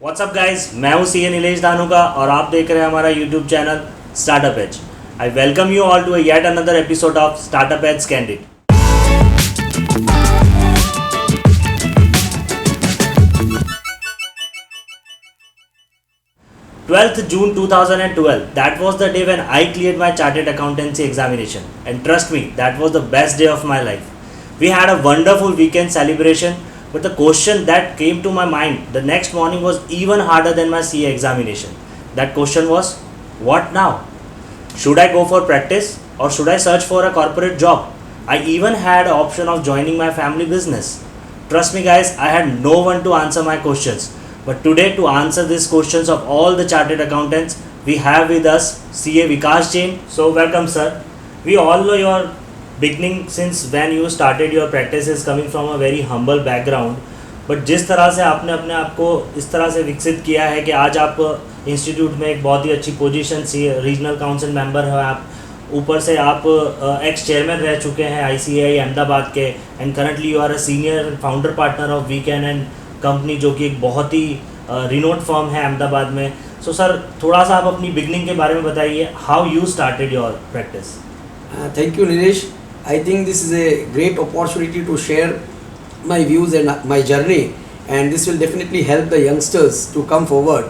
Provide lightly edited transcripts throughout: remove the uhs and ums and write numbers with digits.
What's up guys, मैं हूँ CA Nilesh Dhanuka और आप देख रहे हैं हमारा YouTube channel startup age. I welcome you all to yet another episode of startup age candid. 12th June 2012, that was the day when I cleared my chartered accountancy examination, and trust me, that was the best day of my life. We had a wonderful weekend celebration, but the question that came to my mind the next morning was even harder than my CA examination. That question was, what now? Should I go for practice or should I search for a corporate job? I even had an option of joining my family business. Trust me guys, I had no one to answer my questions. But today, to answer these questions of all the chartered accountants, we have with us CA Vikas Jain. So welcome sir. We all know your beginning since when you started your practice is coming from a very humble background. But जिस तरह से आपने अपने आप को इस तरह से विकसित किया है कि आज आप इंस्टीट्यूट में एक बहुत ही अच्छी पोजीशन सी रीजनल काउंसिल मेंबर है आप, ऊपर से आप एक्स चेयरमैन रह चुके हैं ICAI अहमदाबाद के, and currently you are a senior founder partner of weekend and company, जो कि एक बहुत ही रिनोड फर्म है अहमदाबाद में. सो सर, थोड़ा सा आप अपनी बिगनिंग के बारे में बताइए, how you started your practice. Thank you, Nilesh. I think this is a great opportunity to share my views and my journey, and this will definitely help the youngsters to come forward.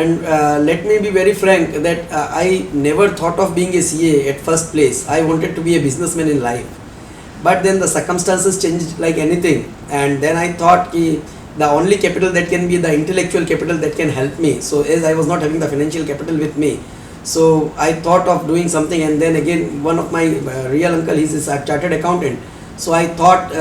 And let me be very frank that I never thought of being a CA at first place. I wanted to be a businessman in life, but then the circumstances changed like anything, and then I thought the only capital that can be the intellectual capital that can help me. So as I was not having the financial capital with me, so I thought of doing something, and then again one of my real uncle, he's a chartered accountant. So I thought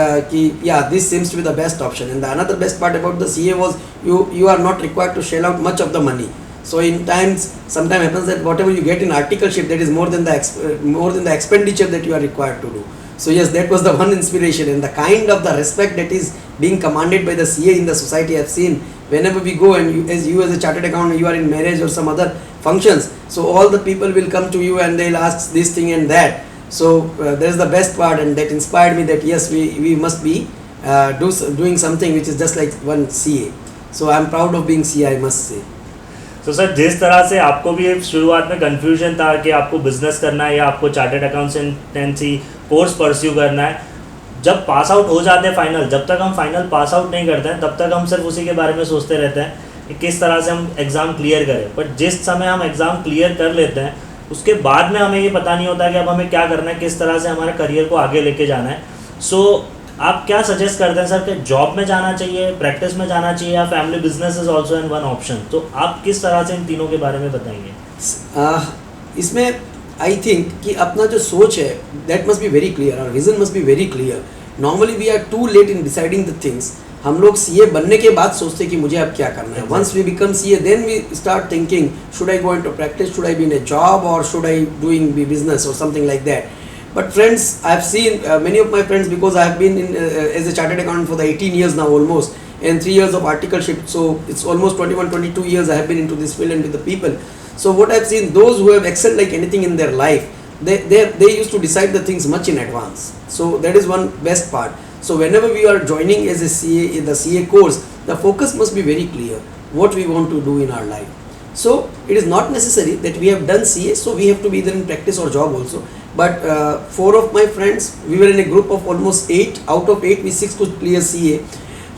yeah, this seems to be the best option. And the another best part about the CA was you are not required to shell out much of the money. So in times, sometimes happens that whatever you get in articleship, that is more than the expenditure that you are required to do. So yes, that was the one inspiration, and the kind of the respect that is being commanded by the CA in the society. I've seen whenever we go, and you as a chartered accountant, you are in marriage or some other functions, so all the people will come to you and they'll ask this thing and that. So that is the best part, and that inspired me that yes, we must be doing something which is just like one CA. So I'm proud of being CA, I must say. तो sir, जिस तरह से आपको भी शुरुआत में confusion था कि आपको बिजनेस करना है या आपको चार्टर्ड अकाउंटेंसी कोर्स परस्यू करना है, जब पास आउट हो जाते हैं फाइनल, जब तक हम फाइनल पास आउट नहीं करते हैं तब तक हम सिर्फ उसी के बारे में सोचते रहते हैं कि किस तरह से हम एग्ज़ाम क्लियर करें. बट जिस समय हम एग्ज़ाम क्लियर कर लेते हैं उसके बाद में हमें ये पता नहीं होता कि अब हमें क्या करना है, किस तरह से हमारे करियर को आगे लेके जाना है. सो आप क्या सजेस्ट करते हैं सर कि जॉब में जाना चाहिए, प्रैक्टिस में जाना चाहिए, या family business is also in one option? तो आप किस तरह से इन तीनों के बारे में बताएंगे? इसमें आई थिंक कि अपना जो सोच है that must be very clear, और vision must be very clear. Normally we are too late in deciding the things. हम लोग CA बनने के बाद सोचते हैं कि मुझे अब क्या करना है. Once we become CA, then we start thinking, should I go into practice, should I be in a job, और should I doing be business और something like that. But friends, I have seen many of my friends, because I have been as a chartered accountant for the 18 years now almost, and 3 years of articleship, so it's almost 21-22 years I have been into this field and with the people. So what I have seen, those who have excelled like anything in their life, they used to decide the things much in advance. So that is one best part. So whenever we are joining as a CA in the CA course, the focus must be very clear what we want to do in our life. So it is not necessary that we have done CA, so we have to be either in practice or job also. But 4 of my friends, we were in a group of almost 8. Out of 8, we 6 could clear CA.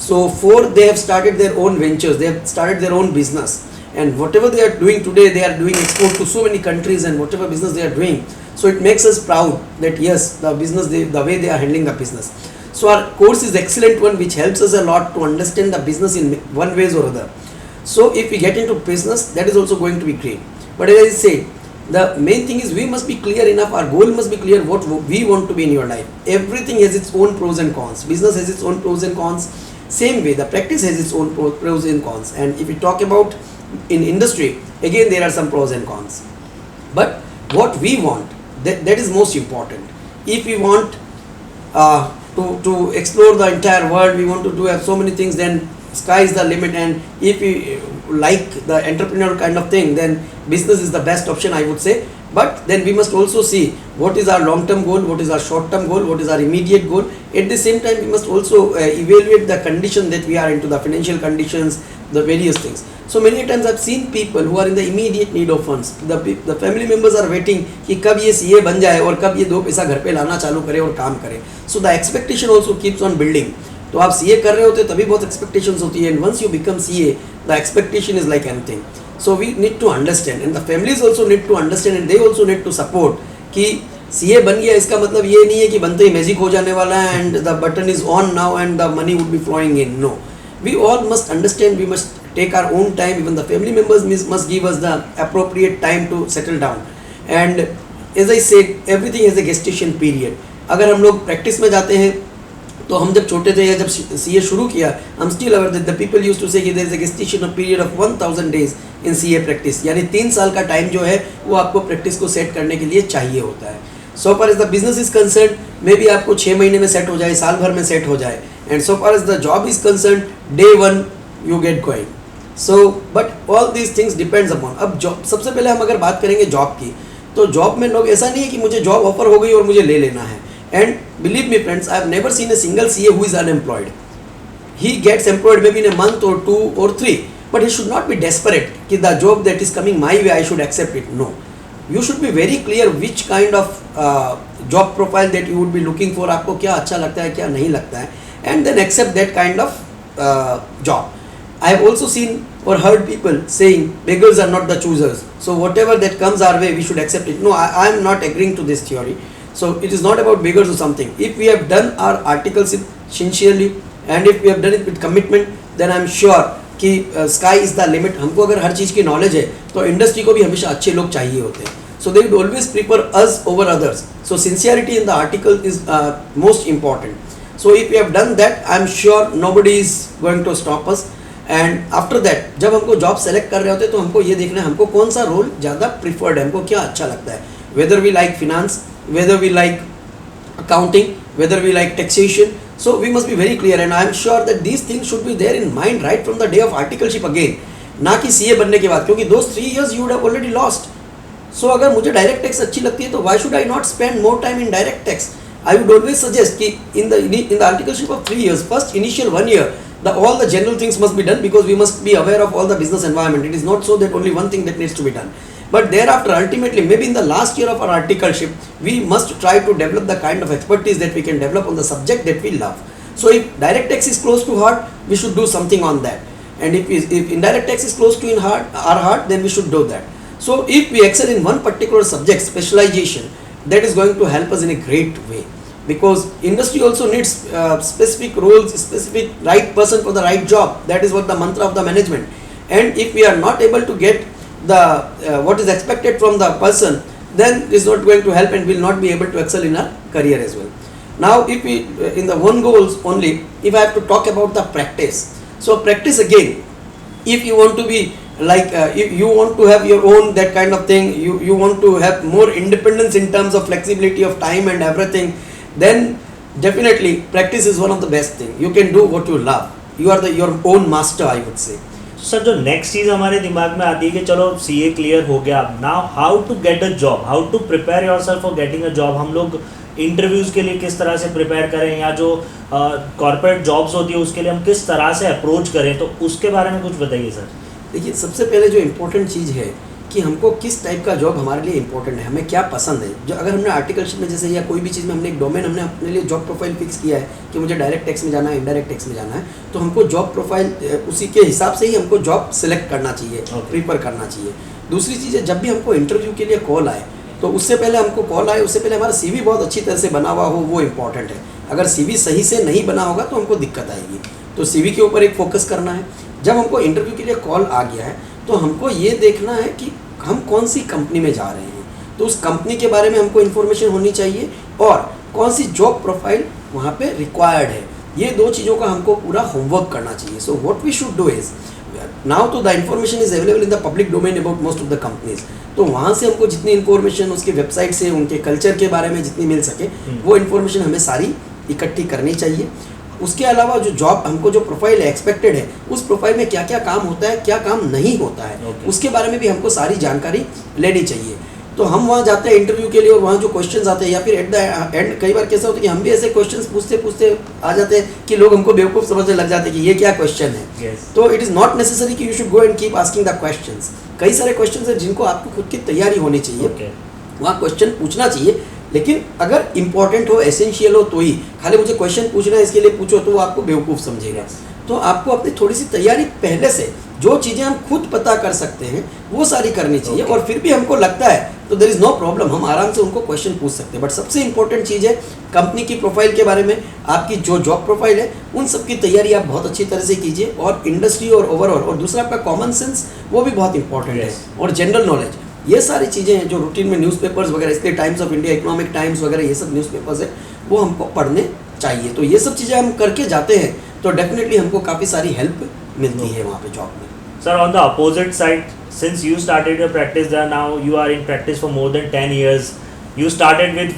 So 4, they have started their own ventures. They have started their own business. And whatever they are doing today, they are doing export to so many countries, and whatever business they are doing. So it makes us proud that yes, the business, the way they are handling the business. So our course is excellent one, which helps us a lot to understand the business in one ways or other. So if we get into business, that is also going to be great. But as I said, the main thing is we must be clear enough, our goal must be clear what we want to be in your life. Everything has its own pros and cons. Business has its own pros and cons. Same way, the practice has its own pros and cons. And if we talk about in industry, again there are some pros and cons. But what we want, that is most important. If we want to explore the entire world, we want to have so many things, then sky is the limit. And if we like the entrepreneurial kind of thing, then business is the best option, I would say. But then we must also see what is our long term goal, what is our short term goal, what is our immediate goal. At the same time, we must also evaluate the condition that we are into, the financial conditions, the various things. So many times I've seen people who are in the immediate need of funds. The family members are waiting कि कब ये CA बन जाए और कब ये 2 पैसा घर पे लाना चालू करे और काम करे. So the expectation also keeps on building. तो आप CA कर रहे होते तभी बहुत expectations होती है, and once you become CA, the expectation is like anything. So we need to understand, and the families also need to understand, and they also need to support कि CA बन गया इसका मतलब ये नहीं है कि बनते ही मैजिक हो जाने वाला है and the button is on now and the money would be flowing in. No, we all must understand, we must take our own time. Even the family members must give us the appropriate time to settle down. And as I said, everything has a gestation period. अगर हम लोग practice में जाते हैं तो हम जब छोटे थे या जब CA शुरू किया, हम still our the people used to say कि there is a gestation period of 1000 days in CA practice, यानी 3 साल का टाइम जो है वो आपको प्रैक्टिस को सेट करने के लिए चाहिए होता है. So far as the business is concern, may be आपको 6 महीने में सेट हो जाए, साल भर में सेट हो जाए. And so far as the job is concerned, day 1 you get going. So but all these things depends upon. अब जॉब, सबसे पहले हम अगर बात करेंगे जॉब की, तो जॉब में लोग ऐसा नहीं है कि मुझे जॉब ऑफर हो गई और मुझे ले लेना है. And believe me friends, I have never seen a single CA who is unemployed. He gets employed maybe in a month और 2 or 3, but he should not be desperate कि the job that is coming my way I should accept it. No, you should be very clear which kind of job profile that you would be looking for. आपको क्या अच्छा लगता है, क्या नहीं लगता है, and then accept that kind of job. I have also seen or heard people saying beggars are not the choosers, so whatever that comes our way we should accept it. No, I am not agreeing to this theory. So it is not about beggars or something. If we have done our articles sincerely and if we have done it with commitment, then I am sure कि sky is the limit. हमको अगर हर चीज़ की knowledge है तो industry को भी हमेशा अच्छे लोग चाहिए होते हैं. So they would always prefer us over others. So sincerity in the article is most important. So if you have done that, I am sure nobody is going to stop us. And after that जब हमको job select कर रहे होते हैं तो हमको ये देखना है हमको कौन सा रोल ज़्यादा प्रीफर्ड है, हमको क्या अच्छा लगता है. Whether we like finance, whether we like accounting, whether we like taxation. So we must be very clear, and I am sure that these things should be there in mind right from the day of articleship again, ना कि CA बनने के बाद, क्योंकि those 3 years you would have already lost. So अगर मुझे direct tax अच्छी लगती है तो why should I not spend more time in direct tax? I would always suggest कि in the articleship of 3 years, first initial 1 year, all the general things must be done because we must be aware of all the business environment. It is not so that only one thing that needs to be done. But thereafter, ultimately, maybe in the last year of our articleship, we must try to develop the kind of expertise that we can develop on the subject that we love. So if direct tax is close to heart, we should do something on that. And if indirect tax is close to our heart, then we should do that. So if we excel in one particular subject, specialization, that is going to help us in a great way. Because industry also needs specific roles, specific right person for the right job. That is what the mantra of the management. And if we are not able to get the what is expected from the person, then it is not going to help and will not be able to excel in our career as well. Now if we in the one goals only, if I have to talk about the practice, so practice again, if you want to be like if you want to have your own that kind of thing, you want to have more independence in terms of flexibility of time and everything, then definitely practice is one of the best thing. You can do what you love. You are your own master, I would say. Sir जो next चीज़ हमारे दिमाग में आती है कि चलो CA clear हो गया, now how to get a job, how to prepare yourself for getting a job. हम लोग इंटरव्यूज़ के लिए किस तरह से प्रिपेयर करें, या जो कॉर्पोरेट जॉब्स होती है उसके लिए हम किस तरह से अप्रोच करें, तो उसके बारे में कुछ बताइए सर. देखिए, सबसे पहले जो इम्पोर्टेंट चीज़ है कि हमको किस टाइप का जॉब हमारे लिए इंपॉर्टेंट है, हमें क्या पसंद है. जो अगर हमने आर्टिकलशिप में जैसे या कोई भी चीज़ में हमने एक डोमेन हमने अपने लिए जॉब प्रोफाइल फिक्स किया है कि मुझे डायरेक्ट टैक्स में जाना है, इनडायरेक्ट टैक्स में जाना है, तो हमको जॉब प्रोफाइल उसी के हिसाब से ही हमको जॉब सेलेक्ट करना चाहिए, प्रीफर करना चाहिए. दूसरी चीज़ है, जब भी हमको इंटरव्यू के लिए कॉल आए तो उससे पहले हमको कॉल आए उससे पहले हमारा CV बहुत अच्छी तरह से बना हुआ हो, वो इंपॉर्टेंट है. अगर CV सही से नहीं बना होगा तो हमको दिक्कत आएगी. तो CV के ऊपर एक फोकस करना है. जब हमको इंटरव्यू के लिए कॉल आ गया है तो हमको ये देखना है कि हम कौन सी कंपनी में जा रहे हैं, तो उस कंपनी के बारे में हमको इन्फॉर्मेशन होनी चाहिए और कौन सी जॉब प्रोफाइल वहाँ पे रिक्वायर्ड है. ये 2 चीज़ों का हमको पूरा होमवर्क करना चाहिए. So what we should do is, now तो the information is available in the public domain about most of the companies. तो वहाँ से हमको जितनी इन्फॉर्मेशन उसके वेबसाइट से उनके कल्चर के बारे में जितनी मिल सके वो इन्फॉर्मेशन हमें सारी इकट्ठी करनी चाहिए. उसके अलावा जो जॉब हमको जो प्रोफाइल एक्सपेक्टेड है उस प्रोफाइल में क्या क्या काम होता है, क्या काम नहीं होता है, उसके बारे में भी हमको सारी जानकारी लेनी चाहिए. तो हम वहाँ जाते हैं इंटरव्यू के लिए और वहाँ जो क्वेश्चंस आते हैं या फिर एट द एंड कई बार कैसा होता है कि हम भी ऐसे क्वेश्चंस पूछते पूछते आ जाते हैं कि लोग हमको बेवकूफ़ समझने लग जाते हैं कि ये क्या क्वेश्चन है. Yes. तो इट इज़ नॉट नेसेसरी कि you should go and keep asking the questions. कई सारे क्वेश्चंस हैं जिनको आपको खुद की तैयारी होनी चाहिए. Okay. वहाँ क्वेश्चन पूछना चाहिए, लेकिन अगर इंपॉर्टेंट हो, एसेंशियल हो तो ही. खाली मुझे क्वेश्चन पूछना है इसके लिए पूछो तो वो आपको बेवकूफ़ समझेगा. तो आपको अपनी थोड़ी सी तैयारी पहले से, जो चीज़ें हम खुद पता कर सकते हैं वो सारी करनी चाहिए. Okay. और फिर भी हमको लगता है तो देयर इज़ नो प्रॉब्लम, हम आराम से उनको क्वेश्चन पूछ सकते हैं. बट सबसे इंपॉर्टेंट चीज़ है कंपनी की प्रोफाइल के बारे में, आपकी जो जॉब प्रोफाइल है उन सब की तैयारी आप बहुत अच्छी तरह से कीजिए. और इंडस्ट्री और ओवरऑल, और दूसरा आपका कॉमन सेंस वो भी बहुत इंपॉर्टेंट है. Yes. और जनरल नॉलेज, ये सारी चीज़ें हैं जो रूटीन में न्यूज़पेपर्स वगैरह, इसलिए times of India, economic times वगैरह ये सब न्यूज़पेपर्स है वो हमको पढ़ने चाहिए. तो ये सब चीज़ें हम करके जाते हैं तो डेफिनेटली हमको काफ़ी सारी हेल्प मिलती है वहाँ पे जॉब में. Sir, on the opposite side, since you started your practice there, now you are in practice for more than 10 years. You started with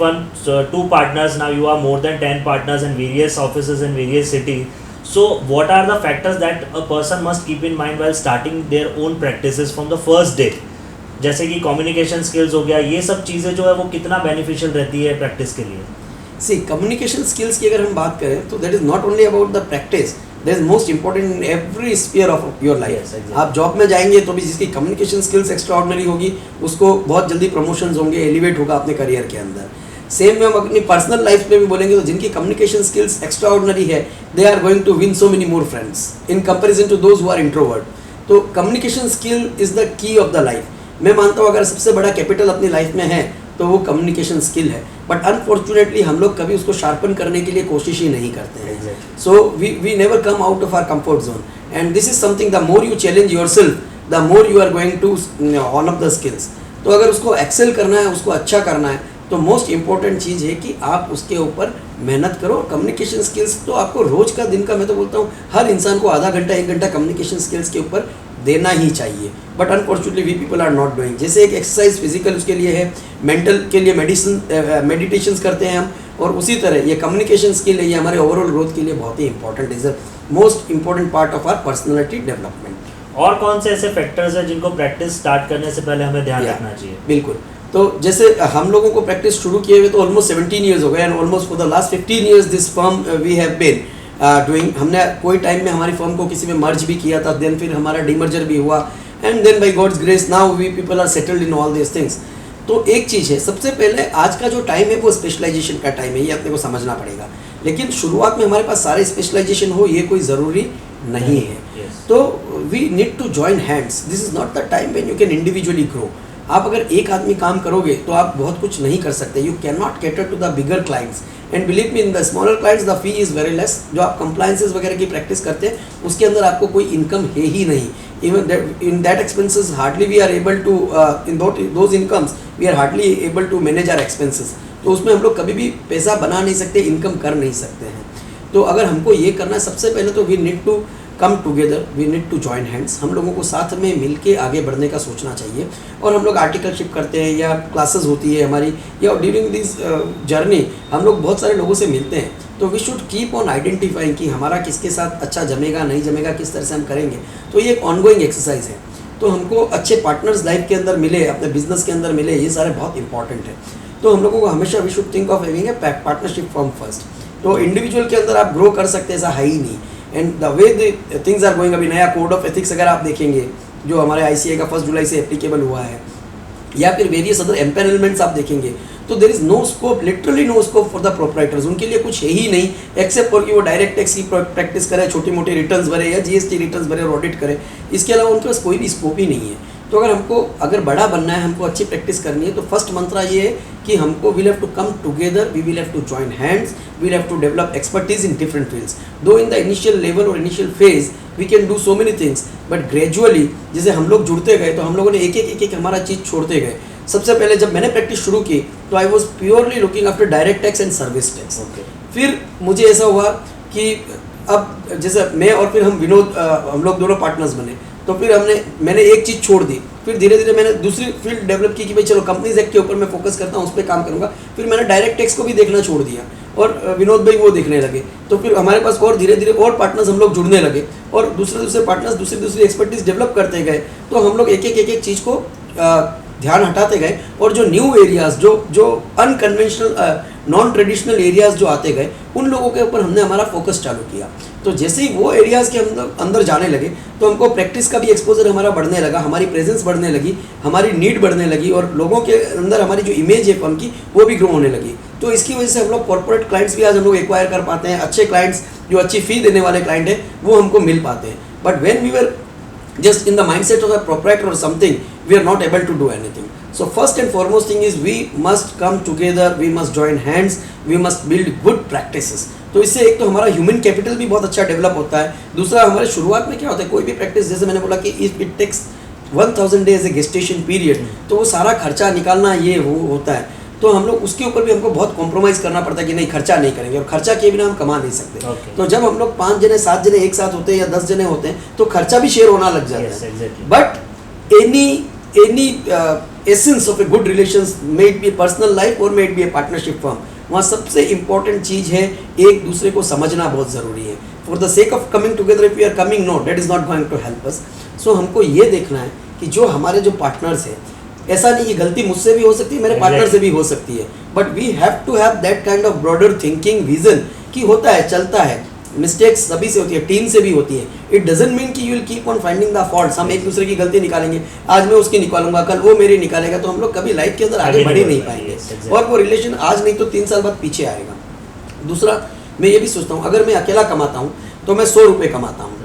two partners, now you are more than 10 partners in various offices in various cities. So, what are the factors that a person must keep in mind while starting their own practices from the first day? जैसे कि communication skills हो गया, ये सब चीज़ें जो है वो कितना beneficial रहती है practice के लिए? सी कम्युनिकेशन स्किल्स की अगर हम बात करें तो that is not only about the practice, that is most important in every sphere of your life. Yes, exactly. आप जॉब में जाएंगे तो भी जिसकी कम्युनिकेशन स्किल्स एक्स्ट्रा ऑर्डिनरी होगी उसको बहुत जल्दी प्रमोशंस होंगे, एलिवेट होगा अपने करियर के अंदर. सेम में हम अपनी पर्सनल लाइफ में भी बोलेंगे तो जिनकी कम्युनिकेशन स्किल्स एक्स्ट्रा ऑर्डिनरी है they are going to win so many more friends in comparison to those who are introvert. तो communication skill is the key of the life. मैं मानता हूँ अगर सबसे बड़ा कैपिटल अपनी लाइफ में है तो वो कम्युनिकेशन स्किल है. बट अनफॉर्चुनेटली हम लोग कभी उसको शार्पन करने के लिए कोशिश ही नहीं करते हैं. Exactly. So we never come out of our comfort zone. And this is something, the more you challenge yourself the more you are going to on up the skills. तो अगर उसको एक्सेल करना है, उसको अच्छा करना है, तो मोस्ट इंपॉर्टेंट चीज़ है कि आप उसके ऊपर मेहनत करो. कम्युनिकेशन स्किल्स तो आपको रोज का, दिन का, मैं तो बोलता हूँ हर इंसान को आधा घंटा 1 घंटा कम्युनिकेशन स्किल्स के ऊपर देना ही चाहिए. But unfortunately we people are not doing. जैसे एक एक्सरसाइज फिजिकल उसके लिए है, मेंटल के लिए मेडिटेशंस करते हैं हम, और उसी तरह ये कम्युनिकेशन स्किल है, ये हमारे ओवरऑल ग्रोथ के लिए बहुत ही important, is the most important part of our personality development. और कौन से ऐसे फैक्टर्स हैं जिनको प्रैक्टिस स्टार्ट करने से पहले हमें ध्यान रखना चाहिए? बिल्कुल. तो जैसे हम लोगों को प्रैक्टिस शुरू किए हुए तो ऑलमोस्ट 17 ईयर्स हो गए, and almost for the last 15 years this firm we have been doing. हमने कोई टाइम में हमारी फर्म को किसी में मर्ज भी किया था, देन फिर हमारा डीमर्जर भी हुआ, and then by God's grace now we people are settled in all this things. तो एक चीज़ है, सबसे पहले आज का जो टाइम है वो स्पेशलाइजेशन का टाइम है, ये अपने को समझना पड़ेगा. लेकिन शुरुआत में हमारे पास सारे स्पेशलाइजेशन हो ये कोई ज़रूरी नहीं है. Yes. तो we need to join hands. This is not the time when you can individually grow. आप अगर एक आदमी काम करोगे तो आप बहुत कुछ नहीं कर सकते. You can not cater to the bigger clients, and believe me in the smaller clients the fee is very less. जो आप कंप्लायंसेस वगैरह की प्रैक्टिस करते हैं उसके अंदर आपको कोई इनकम है ही नहीं. Even in that expenses hardly we are able to in those incomes we are hardly able to manage our expenses. तो उसमें हम लोग कभी भी पैसा बना नहीं सकते, इनकम कर नहीं सकते हैं. तो अगर हमको ये करना है, सबसे पहले तो we need to come together, we need to join hands. हम लोगों को साथ में मिल के आगे बढ़ने का सोचना चाहिए. और हम लोग आर्टिकलशिप करते हैं या क्लासेस होती है हमारी, या ड्यूरिंग दिस जर्नी हम लोग बहुत सारे लोगों से मिलते हैं. तो we should keep on identifying कि हमारा किसके साथ अच्छा जमेगा नहीं जमेगा, किस तरह से हम करेंगे. तो ये एक ऑनगोइंग एक्सरसाइज है. तो हमको अच्छे पार्टनर्स लाइफ के अंदर मिले, अपने बिजनेस के अंदर मिले, ये सारे बहुत इंपॉर्टेंट है. तो हम लोगों को हमेशा we should think of having a partnership firm first. तो इंडिविजुअल के अंदर आप ग्रो कर सकते हैं ऐसा है ही नहीं. And the way the things are going, अभी नया कोड ऑफ एथिक्स अगर आप देखेंगे जो हमारे ICAI का 1 जुलाई से एप्लीकेबल हुआ है, या फिर वेरियस अदर एम्पेनलमेंट्स आप देखेंगे, तो there is no scope, literally no scope for the proprietors. उनके लिए कुछ है ही नहीं एक्सेप्ट फॉर कि वो डायरेक्ट टैक्स की प्रैक्टिस करें, छोटी मोटी रिटर्न्स भरे या GST रिटर्न्स भरे और ऑडिट करें. इसके अलावा उनके पास कोई भी स्कोप ही नहीं है. तो अगर बड़ा बनना है, हमको अच्छी प्रैक्टिस करनी है, तो फर्स्ट मंत्रा ये है कि हमको we'll have to come together, we will have to join hands, we'll have to develop expertise in different fields. Though in the initial level और initial phase we can do so many things, but gradually जैसे हम लोग जुड़ते गए तो हम लोगों ने एक एक हमारा चीज़ छोड़ते गए. सबसे पहले जब मैंने प्रैक्टिस शुरू की तो I was purely looking after direct tax and service tax. फिर मुझे ऐसा हुआ कि अब जैसे मैं और फिर हम विनोद, हम लोग दोनों पार्टनर्स बने. तो फिर मैंने एक चीज़ छोड़ दी. फिर धीरे धीरे मैंने दूसरी फील्ड डेवलप की कि भाई चलो कंपनीज एक्ट के ऊपर मैं फोकस करता हूँ, उस पर काम करूँगा. फिर मैंने डायरेक्ट टैक्स को भी देखना छोड़ दिया और विनोद भाई वो देखने लगे. तो फिर हमारे पास और धीरे धीरे और पार्टनर्स हम लोग जुड़ने लगे और दूसरे पार्टनर्स दूसरी एक्सपर्टीज डेवलप करते गए. तो हम लोग एक एक चीज़ को ध्यान हटाते गए और जो न्यू एरियाज़ जो अनकन्वेंशनल नॉन ट्रेडिशनल एरियाज़ जो आते गए उन लोगों के ऊपर हमने हमारा फोकस चालू किया। तो जैसे ही वो एरियाज़ के अंदर जाने लगे तो हमको प्रैक्टिस का भी एक्सपोजर हमारा बढ़ने लगा, हमारी प्रेजेंस बढ़ने लगी, हमारी नीड बढ़ने लगी और लोगों के अंदर हमारी जो इमेज है फर्म की वो भी ग्रो होने लगी। तो इसकी वजह से हम लोग कॉर्पोरेट क्लाइंट्स भी आज हम लोग एक्वायर कर पाते हैं, अच्छे क्लाइंट्स जो अच्छी फी देने वाले क्लाइंट हैं वो हमको मिल पाते हैं। But when we were just in the mindset of a proprietor or something, we are not able to do anything. So first and foremost thing is we must come together, we must join hands, we must build good practices. तो इससे एक तो हमारा human capital भी बहुत अच्छा develop होता है, दूसरा हमारे शुरुआत में क्या होता है कोई भी प्रैक्टिस, जैसे मैंने बोला कि if it takes 1000 days a gestation period, तो वो सारा खर्चा निकालना ये वो होता है, तो हम लोग उसके ऊपर भी हमको बहुत कॉम्प्रोमाइज़ करना पड़ता है कि नहीं खर्चा नहीं करेंगे, और खर्चा किए बिना हम कमा नहीं सकते। तो जब हम लोग 5 जने 7 जने एक साथ होते हैं या 10 जने होते हैं तो खर्चा भी शेयर होना लग जाता है। But any essence of a good relations, may it be personal life और may it be a partnership firm, वहाँ सबसे इंपॉर्टेंट चीज़ है एक दूसरे को समझना बहुत ज़रूरी है। For the sake of coming together if we are coming, no that is not going to help us. सो हमको ये देखना है कि जो हमारे जो पार्टनर्स हैं, ऐसा नहीं कि गलती मुझसे भी हो सकती है, मेरे पार्टनर से भी हो सकती है, but we have to have that kind of broader thinking vision कि होता है चलता है, मिस्टेक्स सभी से होती है, टीम से भी होती है। इट डजंट मीन कि you will keep on finding the faults, हम एक दूसरे की गलती निकालेंगे, आज मैं उसकी निकालूंगा, कल वो मेरी निकालेगा, तो हम लोग कभी लाइफ के अंदर आगे बढ़ ही नहीं पाएंगे और वो रिलेशन आज नहीं तो 3 साल बाद पीछे आएगा। दूसरा, मैं ये भी सोचता हूँ अगर मैं अकेला कमाता हूँ तो मैं 100 रुपये कमाता हूँ,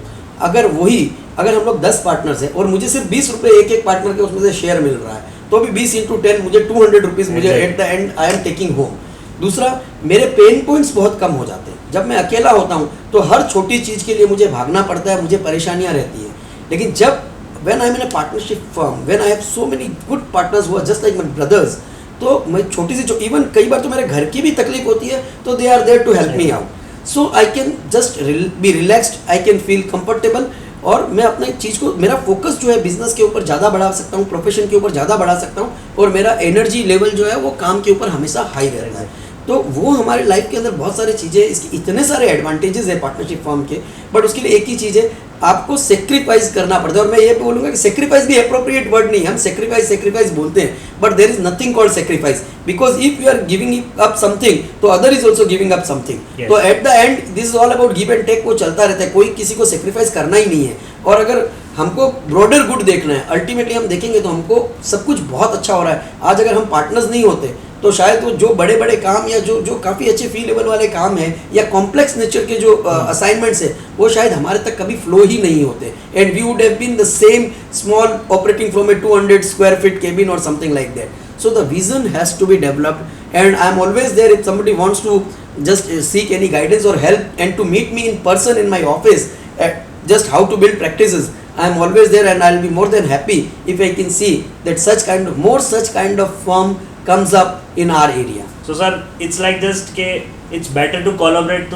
अगर हम लोग 10 पार्टनर्स हैं और मुझे सिर्फ 20 रुपये एक पार्टनर के उसमें से शेयर मिल रहा है, तो भी 20 × 10 मुझे 200 रुपीज़ मुझे eight the and I am taking home. दूसरा, मेरे पेन पॉइंट्स बहुत कम हो जाते हैं। जब मैं अकेला होता हूँ तो हर छोटी चीज़ के लिए मुझे भागना पड़ता है, मुझे परेशानियाँ रहती हैं। लेकिन जब when I am in a partnership firm, when I have so many good partners who are just like my brothers, तो मैं छोटी सी जो इवन कई बार तो मेरे घर की भी तकलीफ होती है तो they are there to help me out. So I can just be relaxed, I can feel comfortable और मैं अपने चीज़ को, मेरा फोकस जो है बिजनेस के ऊपर ज़्यादा बढ़ा सकता हूँ, प्रोफेशन के ऊपर ज़्यादा बढ़ा सकता हूँ और मेरा एनर्जी लेवल जो है वो काम के ऊपर हमेशा हाई रहता है। तो वो हमारे लाइफ के अंदर बहुत सारी चीज़ें, इसकी इतने सारे एडवांटेजेस है पार्टनरशिप फर्म के, बट उसके लिए एक ही चीज़ है, आपको सेक्रीफाइस करना पड़ता है। और मैं ये बोलूँगा कि सेक्रीफाइस भी अप्रोप्रिएट वर्ड नहीं है, हम सेक्रीफाइस बोलते हैं, but there is nothing called sacrifice, because if you are giving up something तो other is also giving up something. तो at the end this is all about give and take, वो चलता रहता है, कोई किसी को सेक्रीफाइस करना ही नहीं है। और अगर हमको ब्रॉडर गुड देखना है, अल्टीमेटली हम देखेंगे तो हमको सब कुछ बहुत अच्छा हो रहा है। आज अगर हम पार्टनर्स नहीं होते तो शायद वो जो बड़े बड़े काम या जो काफ़ी अच्छे फी लेवल वाले काम हैं या कॉम्प्लेक्स नेचर के जो असाइनमेंट्स है वो शायद हमारे तक कभी फ्लो ही नहीं होते, and we would have been the same small operating from a 200 square feet cabin और something like that. So the vision has to be developed and I am always there if somebody wants to just seek any guidance or help and to meet me in person in my office at just how to build practices, I am always there and I will be more than happy if I can see that such kind of firm comes up in our area. So sir, it's like just ke it's better to collaborate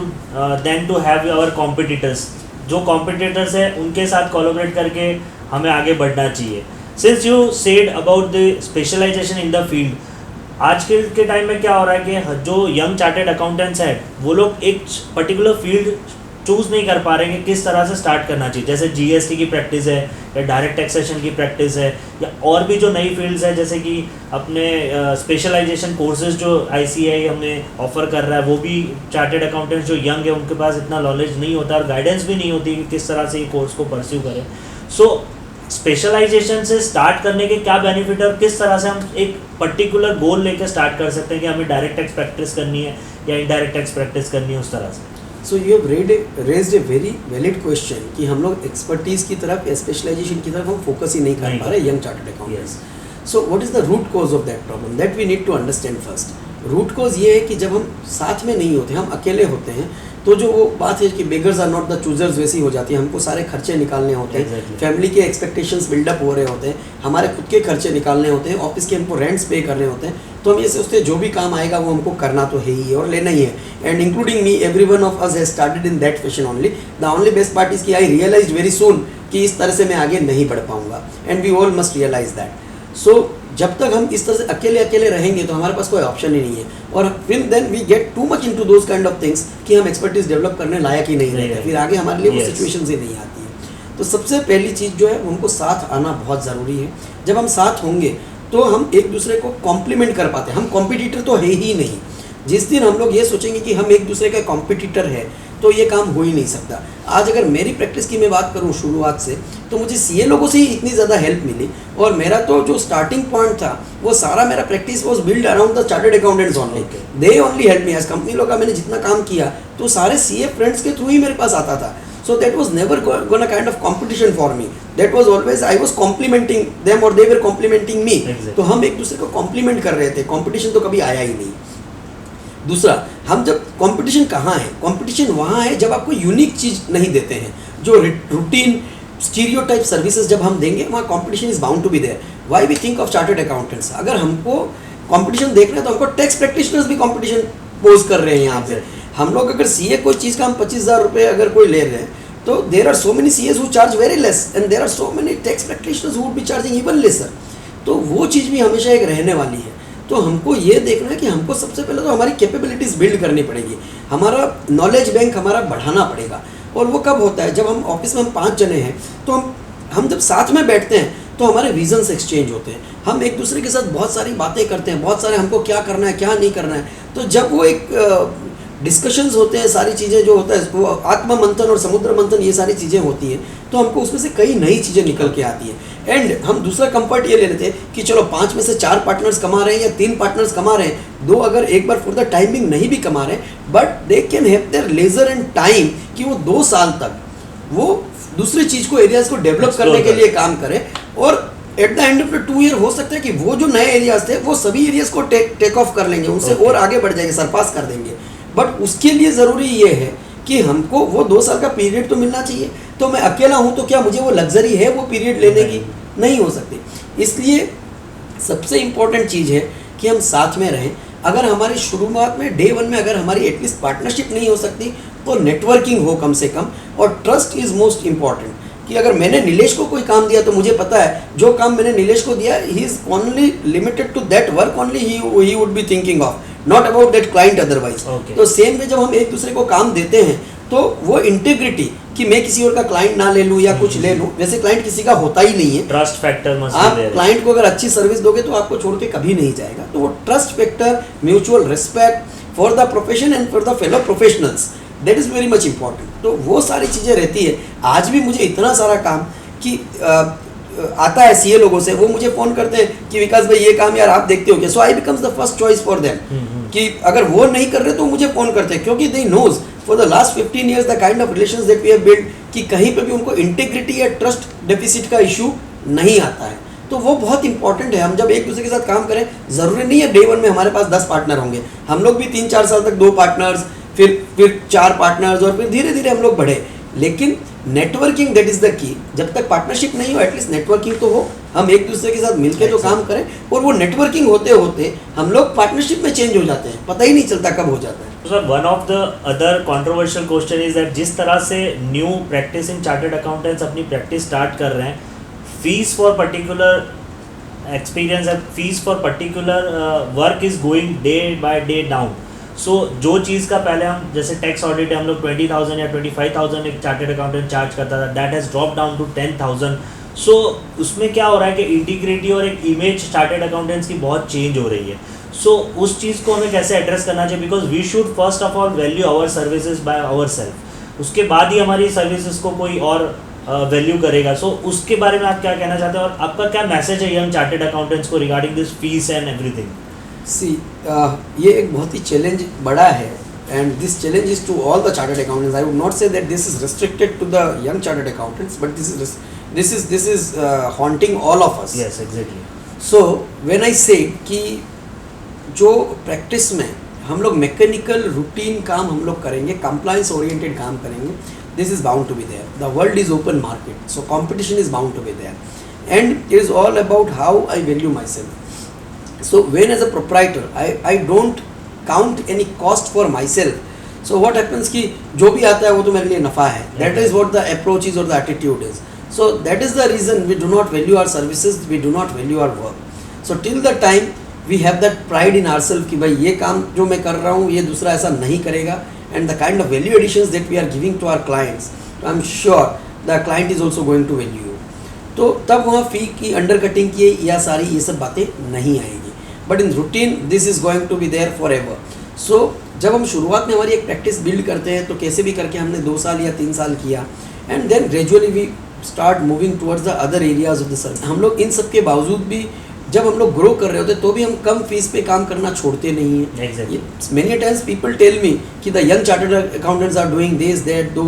than to have our competitors. जो competitors है उनके साथ collaborate करके हमें आगे बढ़ना चाहिए. Since you said about the specialization in the field, आज के टाइम में क्या हो रहा है कि जो यंग चार्टेड अकाउंटेंट्स हैं वो लोग एक पर्टिकुलर फील्ड चूज़ नहीं कर पा रहे हैं कि किस तरह से स्टार्ट करना चाहिए। जैसे जीएसटी की प्रैक्टिस है या डायरेक्ट टैक्सेशन की प्रैक्टिस है या और भी जो नई फील्ड्स है, जैसे कि अपने स्पेशलाइजेशन कोर्सेज जो आईसीएआई हमें ऑफर कर रहा है, वो भी चार्टेड अकाउंटेंट्स जो यंग है उनके पास इतना नॉलेज नहीं होता और गाइडेंस भी नहीं होती कि किस तरह से ये कोर्स को परस्यू करें। सो स्पेशलाइजेशन से स्टार्ट करने के क्या बेनिफिट है और किस तरह से हम एक पर्टिकुलर गोल लेकर स्टार्ट कर सकते हैं कि हमें डायरेक्ट टैक्स प्रैक्टिस करनी है या इनडायरेक्ट टैक्स प्रैक्टिस करनी है, उस तरह से। So you have raised a very valid question कि हम लोग एक्सपर्टीज़ की तरफ या स्पेशलाइजेशन की तरफ हम फोकस ही नहीं कर पा रहे young chartered accountants. So what is the root cause of that problem, that we need to understand first. Root cause ये है कि जब हम साथ में नहीं होते, हम अकेले होते हैं, तो जो वो बात है कि beggars are not the choosers वैसी हो जाती है। हमको सारे खर्चे निकालने होते हैं, फैमिली के एक्सपेक्टेशंस बिल्डअप हो रहे होते हैं, हमारे खुद के खर्चे निकालने होते हैं, ऑफिस के हमको रेंट्स पे करने होते हैं, तो हम ये सोचते हैं जो भी काम आएगा वो हमको करना तो है ही और लेना ही है। And including me, everyone of us has started in that fashion only. The only best part is कि आई रियलाइज्ड वेरी सून कि इस तरह से मैं आगे नहीं बढ़ पाऊंगा, and we all must realise that. So जब तक हम इस तरह से अकेले रहेंगे तो हमारे पास कोई ऑप्शन ही नहीं है, और फिर then we get too much into those kind of things कि हम एक्सपर्टीज डेवलप करने लायक ही नहीं रहते, फिर आगे हमारे लिए वो सिचुएशन ही नहीं आती है। तो सबसे पहली चीज़ जो है उनको साथ आना बहुत ज़रूरी है। जब हम साथ होंगे तो हम एक दूसरे को कॉम्प्लीमेंट कर पाते हैं। हम कॉम्पिटिटर तो है ही नहीं। जिस दिन हम लोग ये सोचेंगे कि हम एक दूसरे का कॉम्पिटिटर है तो ये काम हो ही नहीं सकता। आज अगर मेरी प्रैक्टिस की मैं बात करूँ शुरुआत से, तो मुझे सीए लोगों से ही इतनी ज़्यादा हेल्प मिली, और मेरा तो जो स्टार्टिंग पॉइंट था वो सारा मेरा practice was build around the chartered accountants only. They only help me. As company लोग का मैंने जितना काम किया तो सारे सीए फ्रेंड्स के थ्रू ही मेरे पास आता था। So that was never gonna kind of competition for me. That was always I was complimenting them or they were complimenting me. Exactly. तो हम एक दूसरे को कॉम्प्लीमेंट कर रहे थे, कंपटीशन तो कभी आया ही नहीं। दूसरा, हम जब कंपटीशन कहाँ है, कंपटीशन वहाँ है जब आपको यूनिक चीज़ नहीं देते हैं। जो रूटीन स्टीरियोटाइप सर्विसेज जब हम देंगे वहाँ competition is bound to be there. Why we think of chartered accountants. अगर हमको कंपटीशन देखना है तो हमको टैक्स प्रैक्टिशनर्स भी कंपटीशन पोज कर रहे हैं यहाँ पे। हम लोग अगर सीए कोई चीज़ का हम 25,000 रुपये अगर कोई ले रहे हैं तो there are so many CS who charge very less and there are so many tax practitioners who would be charging even lesser. तो वो चीज़ भी हमेशा एक रहने वाली है। तो हमको ये देखना है कि हमको सबसे पहले तो हमारी कैपेबिलिटीज़ बिल्ड करनी पड़ेगी, हमारा नॉलेज बैंक हमारा बढ़ाना पड़ेगा। और वो कब होता है, जब हम ऑफिस में हम 5 जने हैं तो हम जब साथ में बैठते हैं तो हमारे विजन्स एक्सचेंज होते हैं। हम एक दूसरे के साथ बहुत सारी बातें करते हैं, बहुत सारे हमको क्या करना है क्या नहीं करना है। तो जब वो एक डिस्कशंस होते हैं, सारी चीज़ें जो होता है वो आत्मा मंथन और समुद्र मंथन ये सारी चीज़ें होती हैं, तो हमको उसमें से कई नई चीज़ें निकल के आती हैं। एंड हम दूसरा कंफर्ट ये ले लेते हैं कि चलो 5 में से 4 पार्टनर्स कमा रहे हैं या 3 पार्टनर्स कमा रहे हैं, 2 अगर एक बार फॉर द टाइमिंग नहीं भी कमा रहे हैं, but they can have their leisure and time कि वो 2 साल तक वो दूसरी चीज़ को एरियाज को डेवलप करने के लिए काम करें। और eight the end of the 2 year हो सकता है कि वो जो नए एरियाज थे वो सभी एरियाज को टेक ऑफ कर लेंगे, उनसे और आगे बढ़ जाएंगे, सरपास कर देंगे। बट उसके लिए ज़रूरी ये है कि हमको वो 2 साल का पीरियड तो मिलना चाहिए। तो मैं अकेला हूँ तो क्या मुझे वो लग्जरी है वो पीरियड लेने की? नहीं हो सकती। इसलिए सबसे इम्पोर्टेंट चीज़ है कि हम साथ में रहें। अगर हमारी शुरुआत में डे 1 में अगर हमारी एटलीस्ट पार्टनरशिप नहीं हो सकती तो नेटवर्किंग हो कम से कम, और ट्रस्ट इज़ मोस्ट इम्पॉर्टेंट। कि अगर मैंने नीलेश को कोई काम दिया तो मुझे पता है जो काम मैंने नीलेश को दिया he is only limited to that work only he would be thinking of, not about that client otherwise. तो सेम वे जब हम एक दूसरे को काम देते हैं तो वो इंटीग्रिटी कि मैं किसी और का क्लाइंट ना ले लूँ या कुछ ले लूँ, वैसे क्लाइंट किसी का होता ही नहीं है। ट्रस्ट फैक्टर मस्ट बी आप देयर। क्लाइंट को अगर अच्छी सर्विस दोगे तो आपको छोड़ के कभी नहीं जाएगा। तो वो trust factor, mutual respect for the profession and for the fellow professionals, that is very much important. तो वो सारी चीज़ें रहती है। आज भी मुझे इतना सारा काम कि आता है सीए लोगों से, वो मुझे फ़ोन करते हैं कि विकास भाई ये काम यार आप देखते हो क्या, so I becomes the first choice for them. कि अगर वो नहीं कर रहे तो मुझे फ़ोन करते हैं, क्योंकि they knows for the last 15 years the kind of relations that we have build कि कहीं पे भी उनको इंटीग्रिटी या ट्रस्ट डेफिसिट का इशू नहीं आता है। तो वो बहुत इंपॉर्टेंट है। हम जब एक दूसरे के साथ काम करें, ज़रूरी नहीं है डे 1 में हमारे पास 10 पार्टनर होंगे। हम लोग भी 3-4 साल तक 2 पार्टनर्स, फिर 4 पार्टनर्स, और फिर धीरे धीरे हम लोग बढ़े। लेकिन नेटवर्किंग दैट इज़ द की। जब तक पार्टनरशिप नहीं हो एटलीस्ट नेटवर्किंग तो हो, हम एक दूसरे के साथ मिलकर जो काम करें, और वो नेटवर्किंग होते होते हम लोग पार्टनरशिप में चेंज हो जाते हैं, पता ही नहीं चलता कब हो जाता है। Sir, one of the other controversial question is that जिस तरह से न्यू प्रैक्टिसिंग चार्टर्ड अकाउंटेंट्स अपनी प्रैक्टिस स्टार्ट कर रहे हैं, फीस फॉर पर्टिकुलर एक्सपीरियंस है, fees for particular work is going day by day down. So जो चीज़ का पहले हम जैसे टैक्स ऑडिट है हम लोग 20,000 या 25,000 एक चार्टर्ड अकाउंटेंट चार्ज करता था, that has drop down to 10,000। So उसमें क्या हो रहा है कि इंटीग्रिटी और एक इमेज चार्टर्ड अकाउंटेंट्स की बहुत चेंज हो रही है। सो उस चीज़ को हमें कैसे एड्रेस करना चाहिए, because we should first of all value our services by ourself, उसके बाद ही हमारी सर्विसेज को कोई और वैल्यू करेगा। सो उसके बारे में आप क्या कहना चाहते हैं, और आपका क्या मैसेज है यंग चार्टर्ड अकाउंटेंट्स को regarding this fees and everything? See ये एक बहुत ही चैलेंज बड़ा है, and this challenge is to all the chartered accountants. I would not say that this is restricted to the young chartered accountants, but this is haunting all of us. Yes, exactly. So when I say कि जो practice में हम लोग mechanical routine काम हम लोग करेंगे, compliance oriented काम करेंगे, this is bound to be there. The world is open market, so competition is bound to be there, and it is all about how I value myself. So when as a proprietor I don't count any cost for myself. So what happens कि जो भी आता है वो तो मेरे लिए नफ़ा है. That is what the approach is or the attitude is. So that is the reason we do not value our services, we do not value our work. So till the time we have that pride in ourselves कि भाई ये काम जो मैं कर रहा हूँ ये दूसरा ऐसा नहीं करेगा, and the kind of value additions that we are giving to our clients, I'm sure the client is also going to value you. तो तब वहाँ फ़ी की अंडर कटिंग की या सारी ये सब बातें नहीं आएगी. But in routine this is going to be there forever. So जब हम शुरुआत में हमारी एक प्रैक्टिस बिल्ड करते हैं तो कैसे भी करके हमने 2 साल या 3 साल किया, and then gradually we start moving towards the other areas of the service. हम लोग इन सब के बावजूद भी जब हम लोग ग्रो कर रहे होते तो भी हम कम फीस पे काम करना छोड़ते नहीं हैं. Exactly. Many times people tell me कि the young chartered accountants are doing this that. दो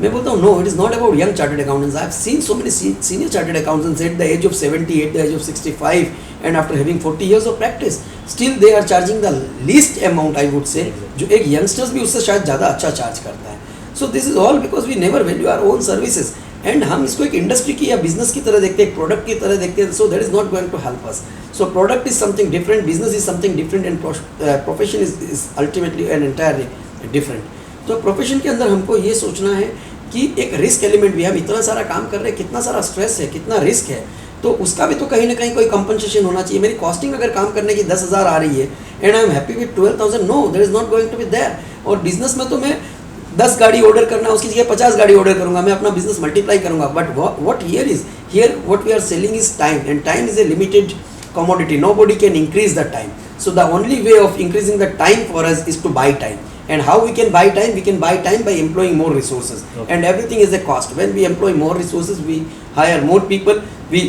मैं बोलता हूँ no, it is not about young chartered accountants. I have seen so many senior chartered accountants at the age of 70, at the age of 65, and after having 40 years of practice still they are charging the least amount, I would say, जो एक youngsters भी उससे शायद ज़्यादा अच्छा charge करता है. So this is all because we never value our own services, and हम इसको एक इंडस्ट्री की या बिजनेस की तरह देखते हैं, एक प्रोडक्ट की तरह देखते हैं. So that is not going to help us. So product is something different, business is something different, and profession is ultimately and entirely different. तो प्रोफेशन के अंदर हमको ये सोचना है कि एक रिस्क एलिमेंट भी, हम इतना सारा काम कर रहे हैं, कितना सारा स्ट्रेस है, कितना रिस्क है, तो उसका भी तो कहीं ना कहीं कोई कंपनसेशन होना चाहिए. मेरी कॉस्टिंग अगर काम करने की 10,000 आ रही है and I am happy with 12,000, no there is not going to be there. और बिजनेस में तो मैं 10 गाड़ी ऑर्डर करना, उसकी जगह 50 गाड़ी ऑर्डर करूंगा, मैं अपना बिजनेस मल्टीप्लाई करूंगा. But what here is, here what we are selling is time, and time is a limited commodity. Nobody can increase the time. So the only way of increasing the time for us is to buy time. And how we can buy time? We can buy time by employing more resources. Okay. And everything is a cost. When we employ more resources, we hire more people, we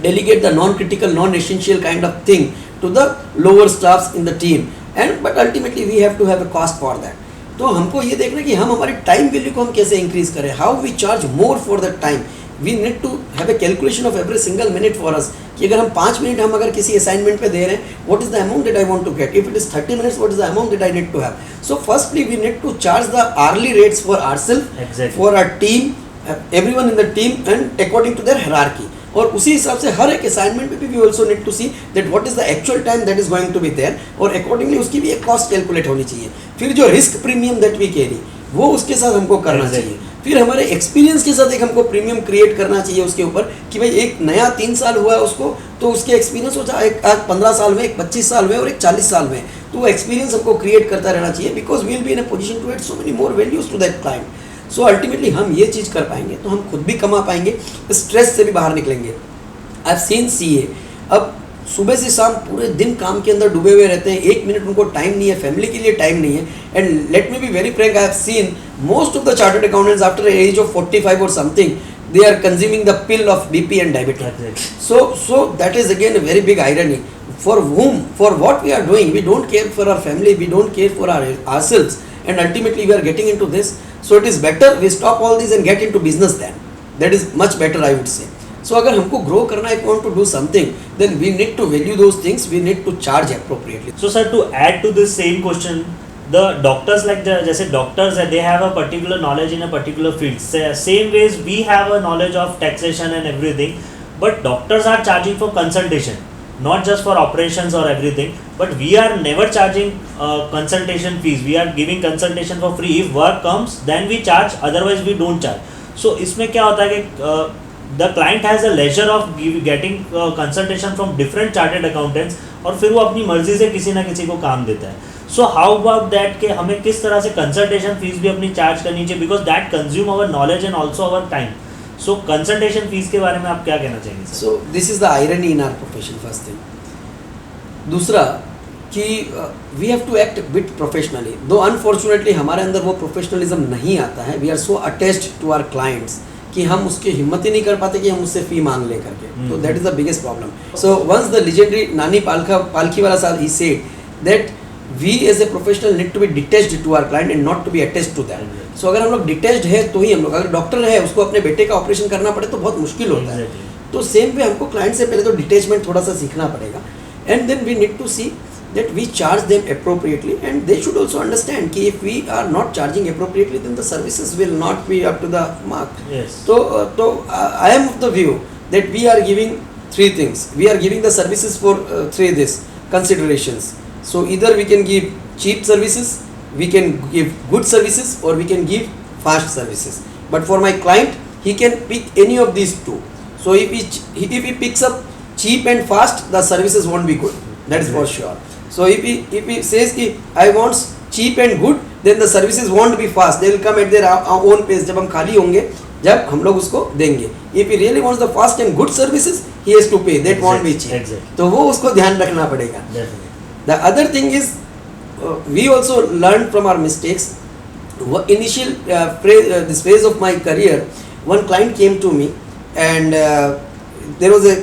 delegate the non-critical, non-essential kind of thing to the lower staffs in the team. And but ultimately we have to have a cost for that. तो हमको ये देखना कि हम हमारी time value को हम कैसे इंक्रीज करें. How we charge more for the time. We need to have a calculation of every single minute for us, कि अगर हम 5 मिनट हम अगर किसी असाइनमेंट पे दे रहे हैं, what is the amount that I want to get. If it is 30 minutes, what is the amount that I need to have. So firstly we need to charge the early rates for ourselves, Exactly. For our team, everyone in the team, and according to their hierarchy. और उसी हिसाब से हर एक assignment पे भी we also need to see that what is the actual time that is going to be there, और accordingly उसकी भी एक कॉस्ट कैलकुलेट होनी चाहिए. फिर जो risk premium that we carry, वो उसके साथ हमको करना Exactly. चाहिए. फिर हमारे एक्सपीरियंस के साथ एक हमको प्रीमियम क्रिएट करना चाहिए उसके ऊपर, कि भाई एक नया 3 साल हुआ है उसको, तो उसके एक्सपीरियंस हो जाए एक 15 साल में, एक 25 साल में, और एक 40 साल में, तो वो एक्सपीरियंस हमको क्रिएट करता रहना चाहिए. Because we will be in a position to add so many more values to that client. So ultimately हम ये चीज़ कर पाएंगे तो हम खुद भी कमा पाएंगे, स्ट्रेस से भी बाहर निकलेंगे. आई हैव सीन सीए, अब सुबह से शाम पूरे दिन काम के अंदर डूबे हुए रहते हैं, 1 मिनट उनको टाइम नहीं है, फैमिली के लिए टाइम नहीं है. And let me be very Frank, I have scene most of the chartered accountants after the age of 45 or something, they are consuming the pill of BP and diabetes. Exactly. So that is again a very big irony. For whom, for what we are doing, we don't care for our family, we don't care for ourselves, and ultimately we are getting into this. So it is better we stop all this and get into business then. That is much better, I would say. So अगर हमको grow करना है, if we want to do something, then we need to value those things, we need to charge appropriately. So sir, to add to this same question, the doctors, like the जैसे doctors है, they have a particular knowledge in a particular field. Same ways we have a knowledge of taxation and everything, but doctors are charging for consultation, not just for operations or everything. But we are never charging consultation fees. We are giving consultation for free. If work comes, then we charge. Otherwise, we don't charge. So इसमें क्या होता है कि the client has a leisure of getting consultation from different chartered accountants, और फिर वो अपनी मर्जी से किसी ना किसी को काम देता है. सो हाउ अबाउट दैट कि हमें किस तरह से कंसल्टेशन फीस भी अपनी चार्ज करनी चाहिए, because that consume our knowledge and also our time. So consultation fees के बारे में आप क्या कहना चाहेंगे sir? So this is the irony in our profession, first thing. दूसरा कि we have to act bit professionally, though unfortunately हमारे अंदर वो प्रोफेशनलिज्म नहीं आता है. We are so attached to our clients कि हम उसकी हिम्मत ही नहीं कर पाते कि हम उससे फी मांग ले करके. तो that is the biggest problem. So once the legendary Nani Palkhivala sahab, he said that we as a professional need to be detached to our client and not to be attached to that. So अगर हम लोग detached है तो ही हम लोग, अगर doctor है उसको अपने बेटे का ऑपरेशन करना पड़े तो बहुत मुश्किल होता है. तो सेम वे हमको क्लाइंट से पहले तो डिटेचमेंट थोड़ा सा सीखना पड़ेगा, and then we need to see that we charge them appropriately, and they should also understand कि if we are not charging appropriately then the services will not be up to the mark. तो I am of the view that we are giving 3 things. We are giving the services for 3 this considerations. So either we can give cheap services, we can give good services, or we can give fast services. But for my client, he can pick any of these 2. So if he picks up cheap and fast, the services won't be good. That is for sure. So if he says कि I want cheap and good, then the services won't be fast. They will come at their own pace. जब हम खाली होंगे जब हम लोग उसको देंगे. If he really wants the fast and good services, he has to pay. That won't be cheap. Exactly. तो वो उसको ध्यान रखना पड़ेगा. Definitely. The other thing is, we also learned from our mistakes. Initial this phase of my career, one client came to me, and there was a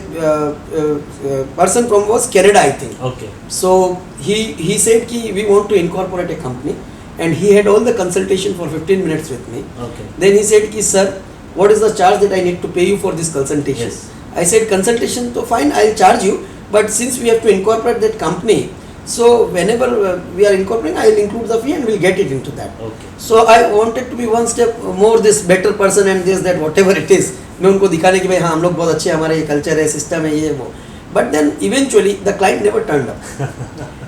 person from was Canada, I think. Okay. So he said कि we want to incorporate a company, and he had all the consultation for 15 minutes with me. Okay. Then he said कि sir, what is the charge that I need to pay you for this consultation? Yes. I said consultation तो fine, I'll charge you, but since we have to incorporate that company, so whenever we are incorporating, I'll include the fee and we'll get it into that. Okay. So I wanted to be one step more this better person and this that whatever it is, मैं उनको दिखाने की भाई हाँ हम लोग बहुत अच्छे, हमारा ये कल्चर है, सिस्टम है, ये वो. But then eventually the client never turned up.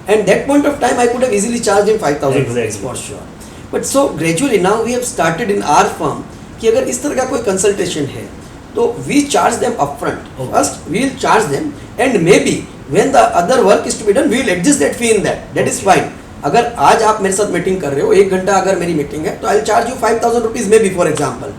And that point of time I could have easily charged him 5,000 rupees Exactly. for sure. But so gradually now we have started in our firm कि अगर इस तरह का कोई consultation है तो we charge them upfront. Okay. First we will charge them, and maybe when the other work is to be done we will adjust that fee in that. That is fine. अगर आज आप मेरे साथ meeting कर रहे हो, 1 घंटा अगर मेरी मीटिंग है तो I charge you 5,000 rupees maybe for example.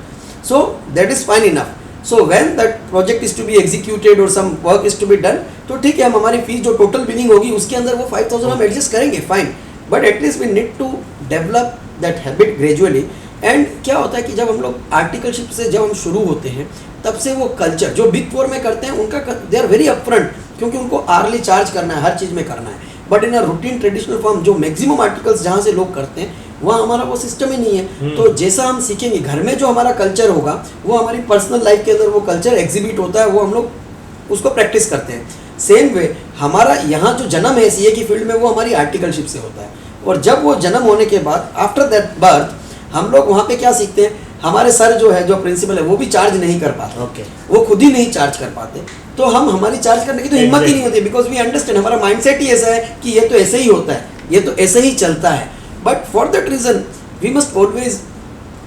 So that is fine enough. So when that project is to be executed और some work is to be done, तो ठीक है, हम हमारी फीस जो टोटल बिलिंग होगी उसके अंदर वो 5,000 हम एडजस्ट करेंगे, fine. But at least we need to develop that habit gradually. And क्या होता है कि जब हम लोग आर्टिकलशिप से जब हम शुरू होते हैं तब से वो कल्चर जो बिग फोर में करते हैं उनका दे आर वेरी अपफ्रंट, क्योंकि उनको आर्ली चार्ज करना है, हर चीज़ में करना है. But in a routine traditional form जो मैक्सिमम आर्टिकल्स जहाँ से लोग करते हैं वहाँ हमारा वो सिस्टम ही नहीं है. तो जैसा हम सीखेंगे घर में जो हमारा कल्चर होगा वो हमारी पर्सनल लाइफ के अंदर वो कल्चर एग्जिबिट होता है, वो हम लोग उसको प्रैक्टिस करते हैं. सेम वे हमारा यहाँ जो जन्म है सीए की फील्ड में वो हमारी आर्टिकलशिप से होता है. और जब वो जन्म होने के बाद आफ्टर दैट बर्थ हम लोग वहाँ पे क्या सीखते हैं, हमारे सर जो है जो प्रिंसिपल है वो भी चार्ज नहीं कर पाते. Okay. वो खुद ही नहीं चार्ज कर पाते, तो हम हमारी चार्ज करने की तो हिम्मत ही नहीं होती, बिकॉज वी अंडरस्टैंड हमारा माइंडसेट ही ऐसा है कि ये तो ऐसे ही होता है, ये तो ऐसे ही चलता है. But for that reason we must always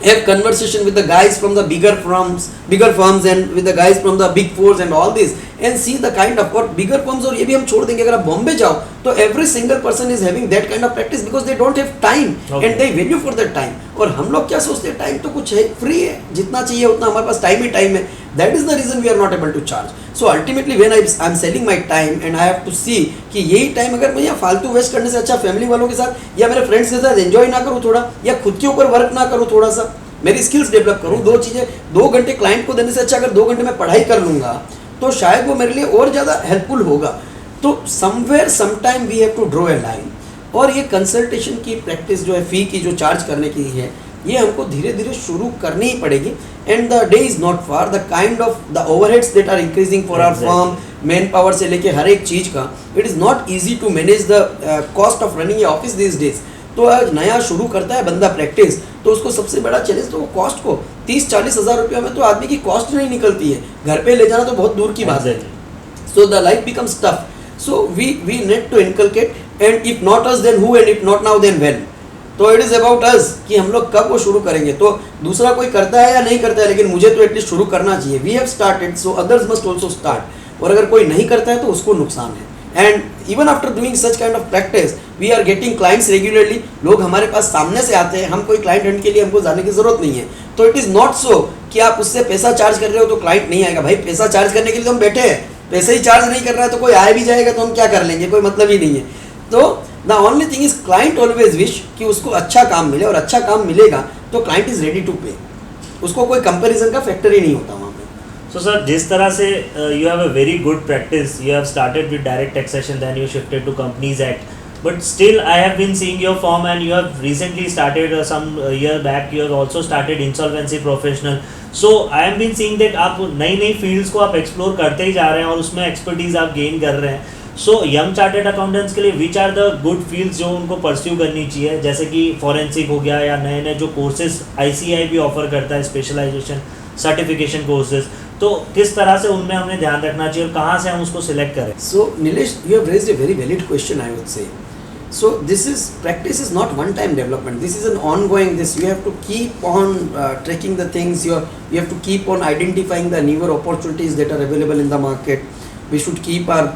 have conversation with the guys from the bigger firms and with the guys from the big fours and all this, and see the kind of और bigger firms. और ये भी हम छोड़ देंगे, अगर आप बॉम्बे जाओ तो every single person is having that kind of practice because they don't have time. Okay. and they value for that time. और हम लोग क्या सोचते हैं, टाइम तो कुछ है, फ्री है, जितना चाहिए उतना हमारे पास टाइम ही टाइम है. That is the reason we are not able to charge. So ultimately when I am selling my time and I have to see कि यही टाइम अगर मैं यहाँ फालतू वेस्ट करने से अच्छा फैमिली वालों के साथ या मेरे फ्रेंड्स के साथ एंजॉय ना करूँ थोड़ा, या खुद के ऊपर वर्क ना करूँ, थोड़ा सा मेरी स्किल्स डेवलप करूँ, 2 चीज़ें 2 घंटे क्लाइंट को देने से अच्छा अगर 2 घंटे मैं पढ़ाई कर लूँगा तो शायद वो मेरे लिए और ज़्यादा हेल्पफुल होगा. तो somewhere sometime we have to draw a line. और ये कंसल्टेशन की प्रैक्टिस जो है, फ़ी की जो चार्ज करने की है, ये हमको धीरे धीरे शुरू करनी ही पड़ेगी. And the day is not far, the kind of the overheads that are increasing for our firm, manpower से लेके हर एक चीज़ का, it is not easy to manage the cost of running a office this days. तो आज नया शुरू करता है बंदा प्रैक्टिस, तो उसको सबसे बड़ा चैलेंज तो वो कॉस्ट को 30-40 हज़ार रुपया में तो आदमी की कॉस्ट नहीं निकलती है, घर पे ले जाना तो बहुत दूर की बात है. So the life becomes tough. So we need to inculcate, and if not us then who, and if not now then when. तो इट इज़ अबाउट अस कि हम लोग कब वो शुरू करेंगे. तो दूसरा कोई करता है या नहीं करता है, लेकिन मुझे तो एटलीस्ट शुरू करना चाहिए. We have started, so others must also start. और अगर कोई नहीं करता है तो उसको नुकसान है. And even after doing such kind of practice we are getting clients regularly. लोग हमारे पास सामने से आते हैं, हम कोई क्लाइंट हंट के लिए हमको जाने की जरूरत नहीं है. तो इट इज़ नॉट सो कि आप उससे पैसा चार्ज कर रहे हो तो क्लाइंट नहीं आएगा. भाई पैसा चार्ज करने के लिए तो हम बैठे हैं, पैसे ही चार्ज नहीं कर रहा है तो कोई आए भी जाएगा तो हम क्या कर लेंगे, कोई मतलब ही नहीं है. तो the only thing is client always wish कि उसको अच्छा काम मिले, और अच्छा काम मिलेगा तो क्लाइंट इज रेडी टू पे. उसको कोई कंपेरिजन का फैक्टर ही नहीं होता वहाँ पे. So sir, जिस तरह से you have a very good practice, you have started with direct taxation, then you shifted to Companies Act, but still I have been seeing your firm, and you have recently started some year back, you have also started insolvency professional. So I have been seeing that आप नई नई fields को आप explore करते ही जा रहे हैं और उसमें एक्सपर्टीज आप गेन कर रहे हैं. सो यंग चार्टर्ड अकाउंटेंट्स के लिए which are the good fields जो उनको परस्यू करनी चाहिए, जैसे कि फॉरेंसिक हो गया या नए नए जो कोर्सेज ICAI भी ऑफर करता है, स्पेशलाइजेशन सर्टिफिकेशन कोर्सेज, तो किस तरह से उनमें हमें ध्यान रखना चाहिए और कहाँ से हम उसको सिलेक्ट करें. So Nilesh, you have raised a very valid question, I would say. So this is practice is not one time development. This is an ongoing. This you have to keep on tracking the things. You have to keep on identifying the newer opportunities that are available in the market. We should keep our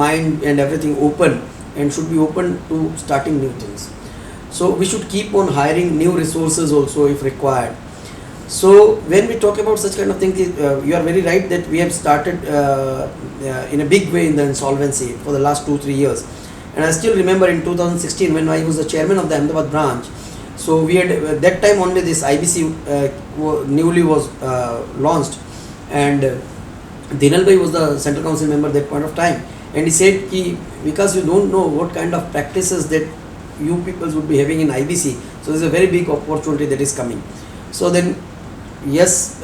mind and everything open, and should be open to starting new things. So we should keep on hiring new resources also if required. So when we talk about such kind of thing, you are very right that we have started in a big way in the insolvency for the last 2-3 years. And I still remember in 2016 when I was the chairman of the Ahmedabad branch. So we had that time only this IBC newly was launched, and Dinal Bhai was the central council member at that point of time, and he said ki because you don't know what kind of practices that you people would be having in IBC, so there's a very big opportunity that is coming. So then yes,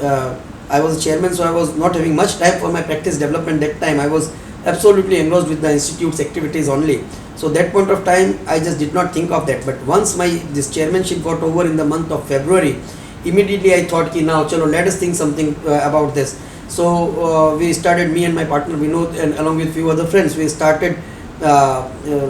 I was a chairman, so I was not having much time for my practice development that time. I was absolutely engrossed with the institute's activities only. So that point of time I just did not think of that. But once my this chairmanship got over in the month of February, immediately I thought ki now chalo let us think something about this. So we started, me and my partner Vinod, and along with few other friends, we started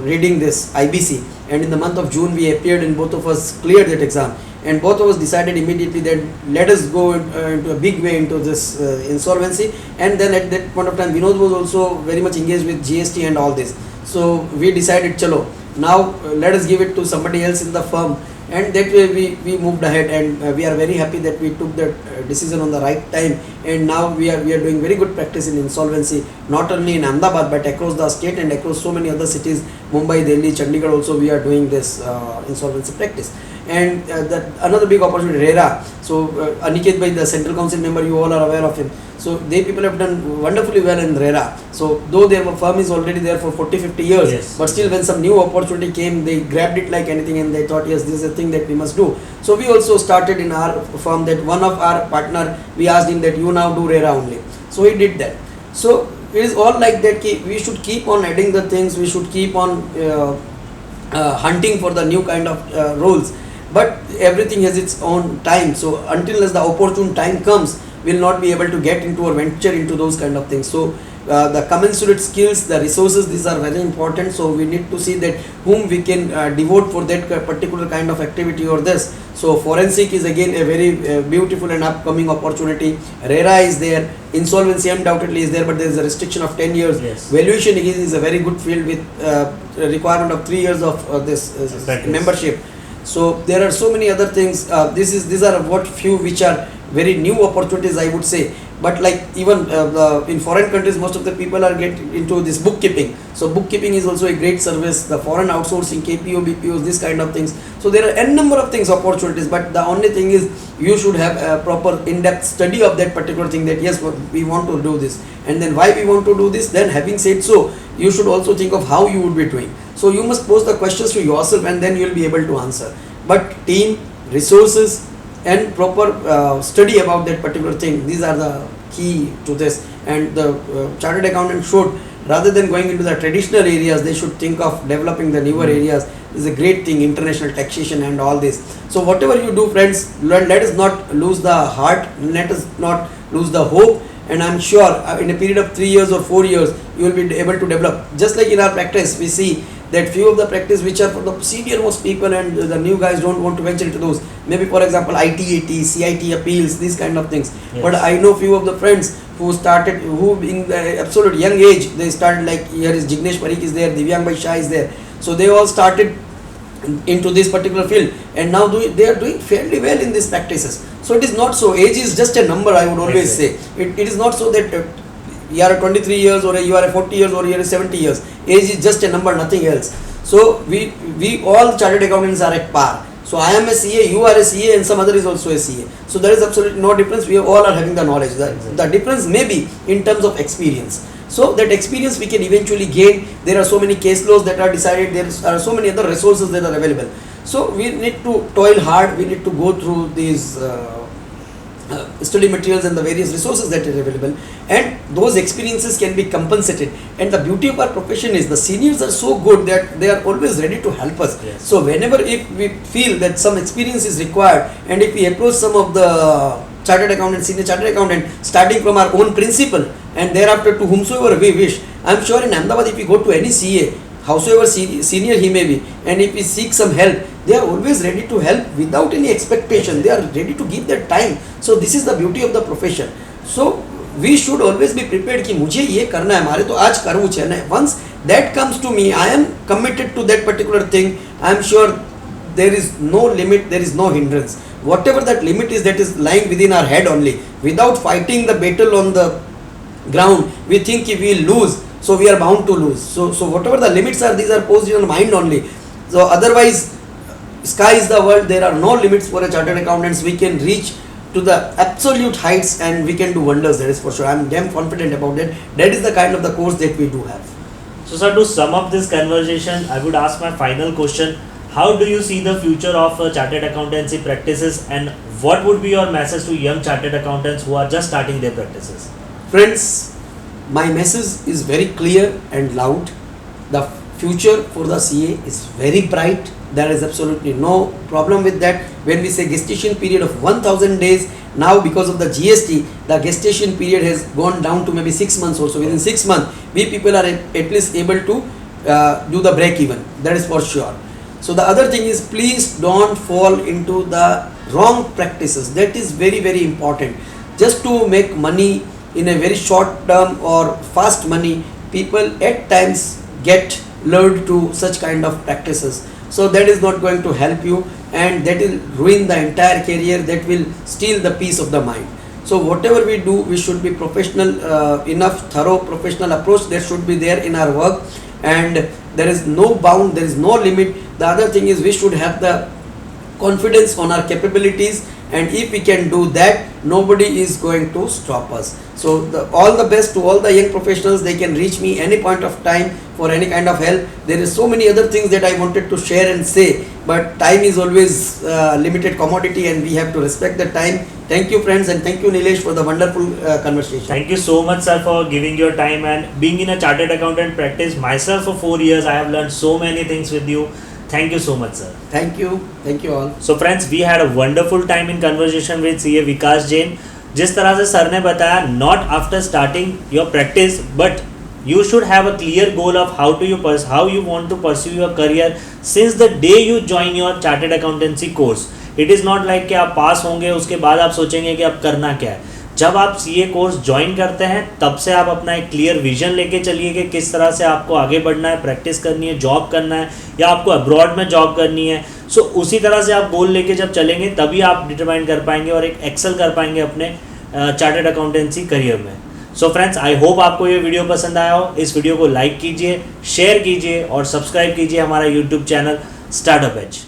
reading this IBC, and in the month of June we appeared and both of us cleared that exam, and both of us decided immediately that let us go into a big way into this insolvency. And then at that point of time Vinod was also very much engaged with GST and all this, so we decided chalo now let us give it to somebody else in the firm, and that way we moved ahead, and we are very happy that we took that decision on the right time, and now we are doing very good practice in insolvency, not only in Ahmedabad but across the state and across so many other cities, Mumbai, Delhi, Chandigarh also we are doing this insolvency practice. And that another big opportunity, RERA. So Aniket Bhai, the central council member, you all are aware of him. So they people have done wonderfully well in RERA. So though their firm is already there for 40-50 years, Yes. but still when some new opportunity came, they grabbed it like anything, and they thought yes, this is a thing that we must do. So we also started in our firm that one of our partner, we asked him that you now do RERA only. So he did that. So it is all like that. We should keep on adding the things. We should keep on hunting for the new kind of roles. But everything has its own time. So until as the opportune time comes, we'll not be able to get into or venture into those kind of things. So the commensurate skills, the resources, these are very important. So we need to see that whom we can devote for that particular kind of activity or this. So forensic is again a very beautiful and upcoming opportunity. RERA is there. Insolvency undoubtedly is there, but there is a restriction of 10 years. Yes. Valuation is a very good field with requirement of 3 years of this Practice. membership. So there are so many other things. These are what few which are very new opportunities, I would say. But like even in foreign countries, most of the people are get into this bookkeeping. So bookkeeping is also a great service. The foreign outsourcing, KPO, BPOs, this kind of things. So there are n number of things, opportunities. But the only thing is you should have a proper in-depth study of that particular thing. That yes, we want to do this, and then why we want to do this. Then having said so, you should also think of how you would be doing. So you must pose the questions to yourself, and then you will be able to answer. But team, resources, and proper study about that particular thing, these are the key to this. And the chartered accountant should, rather than going into the traditional areas, they should think of developing the newer areas. This is a great thing, international taxation and all this. So whatever you do, friends, let us not lose the heart, let us not lose the hope. And I'm sure in a period of 3 years or 4 years, you will be able to develop. Just like in our practice, we see that few of the practice which are for the senior most people, and the new guys don't want to venture into those. Maybe for example ITAT, CIT appeals, these kind of things. Yes. But I know few of the friends who started, who in the absolute young age, they started, like here is Jignesh Parikh is there, Divyang Bhai Shah is there. So they all started into this particular field, and now they are doing fairly well in these practices. So it is not so, age is just a number, I would always say. It is not so that you are 23 years or you are 40 years or you are 70 years. Age is just a number, nothing else. So we all chartered accountants are at par. So I am a CA, you are a CA, and some other is also a CA. So there is absolutely no difference. We all are having the knowledge. The difference may be in terms of experience. So that experience we can eventually gain. There are so many case laws that are decided. There are so many other resources that are available. So we need to toil hard. We need to go through these study materials and the various resources that are available, and those experiences can be compensated. And the beauty of our profession is the seniors are so good that they are always ready to help us. Yes. So whenever if we feel that some experience is required, and if we approach some of the chartered accountant, senior chartered accountant, starting from our own principal and thereafter to whomsoever we wish, I am sure in Ahmedabad if we go to any CA, howsoever senior he may be, and if we seek some help, they are always ready to help without any expectation. They are ready to give their time. So this is the beauty of the profession. So we should always be prepared कि मुझे ये करना है, हमारे तो आज करना चाहिए. Once that comes to me, I am committed to that particular thing. I am sure there is no limit, there is no hindrance. whatever that limit is, that is lying within our head only, without fighting the battle on the ground. We think if we lose, so we are bound to lose. So whatever the limits are, these are posed in our mind only. So otherwise, sky is the world. There are no limits for a chartered accountants. We can reach to the absolute heights and we can do wonders. That is for sure. I am damn confident about that. That is the kind of the course that we do have. So sir, to sum up this conversation, I would ask my final question. How do you see the future of chartered accountancy practices, and what would be your message to young chartered accountants who are just starting their practices? Friends, my message is very clear and loud. The future for the CA is very bright. There is absolutely no problem with that. When we say gestation period of 1000 days, now because of the GST, the gestation period has gone down to maybe 6 months or so. Within 6 months, we people are at least able to do the break even. That is for sure. So the other thing is, please don't fall into the wrong practices. That is very, very important. Just to make money in a very short term or fast money, people at times get lured to such kind of practices. So that is not going to help you, and that will ruin the entire career. That will steal the peace of the mind. So whatever we do, we should be professional enough, thorough professional approach that should be there in our work, and there is no bound, there is no limit. The other thing is, we should have the confidence on our capabilities, and if we can do that, nobody is going to stop us. So all the best to all the young professionals. They can reach me any point of time for any kind of help. There is so many other things that I wanted to share and say, but time is always limited commodity, and we have to respect the time. Thank you, friends, and thank you, Nilesh, for the wonderful conversation. Thank you so much, sir, for giving your time and being in a chartered accountant practice myself for 4 years. I have learned so many things with you. Thank you so much, sir. Thank you all. So friends, we had a wonderful time in conversation with CA Vikas Jain. जिस तरह से sir ने बताया, not after starting your practice, but you should have a clear goal of how you want to pursue your career since the day you join your chartered accountancy course. It is not like कि आप पास होंगे उसके बाद आप सोचेंगे कि अब करना क्या है. जब आप CA कोर्स ज्वाइन करते हैं, तब से आप अपना एक क्लियर विजन लेके चलिए कि किस तरह से आपको आगे बढ़ना है, प्रैक्टिस करनी है, जॉब करना है, या आपको अब्रॉड में जॉब करनी है. सो उसी तरह से आप गोल लेके जब चलेंगे, तभी आप डिटरमाइन कर पाएंगे और एक एक्सेल कर पाएंगे अपने चार्टर्ड अकाउंटेंसी करियर में. सो फ्रेंड्स, आई होप आपको ये वीडियो पसंद आया हो. इस वीडियो को लाइक कीजिए, शेयर कीजिए और सब्सक्राइब कीजिए हमारा यूट्यूब चैनल स्टार्टअप एज.